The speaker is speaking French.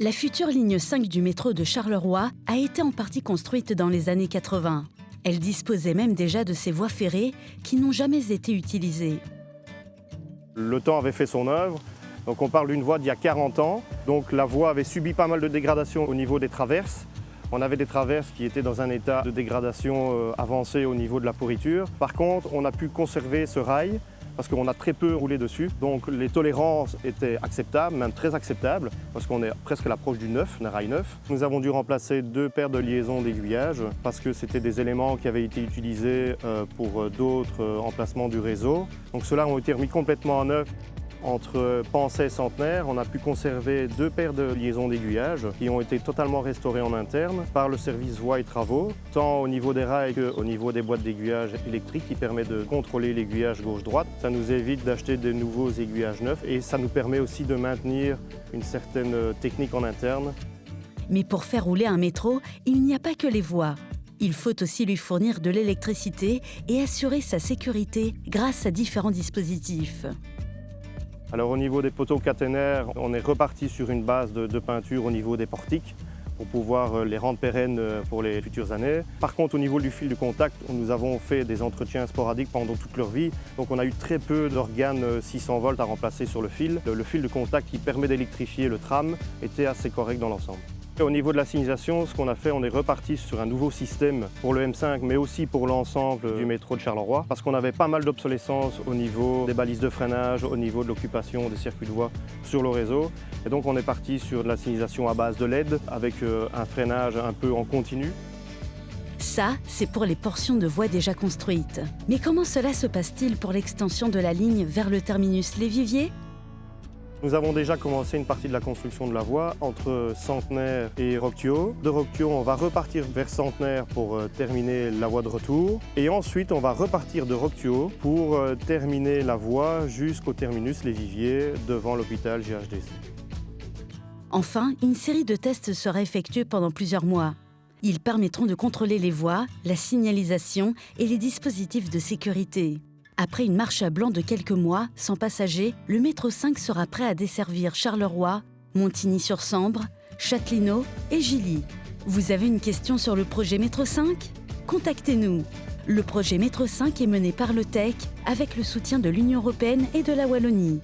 La future ligne 5 du métro de Charleroi a été en partie construite dans les années 80. Elle disposait même déjà de ces voies ferrées qui n'ont jamais été utilisées. Le temps avait fait son œuvre. Donc on parle d'une voie d'il y a 40 ans. Donc la voie avait subi pas mal de dégradation au niveau des traverses. On avait des traverses qui étaient dans un état de dégradation avancé au niveau de la pourriture. Par contre, on a pu conserver ce rail parce qu'on a très peu roulé dessus. Donc les tolérances étaient acceptables, même très acceptables, parce qu'on est presque à l'approche du neuf, d'un rail neuf. Nous avons dû remplacer 2 paires de liaisons d'aiguillage parce que c'était des éléments qui avaient été utilisés pour d'autres emplacements du réseau. Donc ceux-là ont été remis complètement en neuf. Entre Pensée et Centenaire, on a pu conserver 2 paires de liaisons d'aiguillage qui ont été totalement restaurées en interne par le service voies et travaux, tant au niveau des rails qu'au niveau des boîtes d'aiguillage électriques qui permet de contrôler l'aiguillage gauche-droite. Ça nous évite d'acheter de nouveaux aiguillages neufs et ça nous permet aussi de maintenir une certaine technique en interne. Mais pour faire rouler un métro, il n'y a pas que les voies. Il faut aussi lui fournir de l'électricité et assurer sa sécurité grâce à différents dispositifs. Alors au niveau des poteaux caténaires, on est reparti sur une base de peinture au niveau des portiques pour pouvoir les rendre pérennes pour les futures années. Par contre, au niveau du fil de contact, nous avons fait des entretiens sporadiques pendant toute leur vie. Donc on a eu très peu d'organes 600 volts à remplacer sur le fil. Le fil de contact qui permet d'électrifier le tram était assez correct dans l'ensemble. Au niveau de la signalisation, ce qu'on a fait, on est reparti sur un nouveau système pour le M5, mais aussi pour l'ensemble du métro de Charleroi, parce qu'on avait pas mal d'obsolescence au niveau des balises de freinage, au niveau de l'occupation des circuits de voie sur le réseau. Et donc on est parti sur de la signalisation à base de LED, avec un freinage un peu en continu. Ça, c'est pour les portions de voies déjà construites. Mais comment cela se passe-t-il pour l'extension de la ligne vers le terminus Les Viviers ? Nous avons déjà commencé une partie de la construction de la voie entre Centenaire et Roctio. De Roctio, on va repartir vers Centenaire pour terminer la voie de retour. Et ensuite, on va repartir de Roctio pour terminer la voie jusqu'au terminus Les Viviers devant l'hôpital GHDC. Enfin, une série de tests sera effectuée pendant plusieurs mois. Ils permettront de contrôler les voies, la signalisation et les dispositifs de sécurité. Après une marche à blanc de quelques mois, sans passagers, le métro 5 sera prêt à desservir Charleroi, Montigny-sur-Sambre, Châtellerault et Gilly. Vous avez une question sur le projet Métro 5 ? Contactez-nous. Le projet Métro 5 est mené par le TEC avec le soutien de l'Union européenne et de la Wallonie.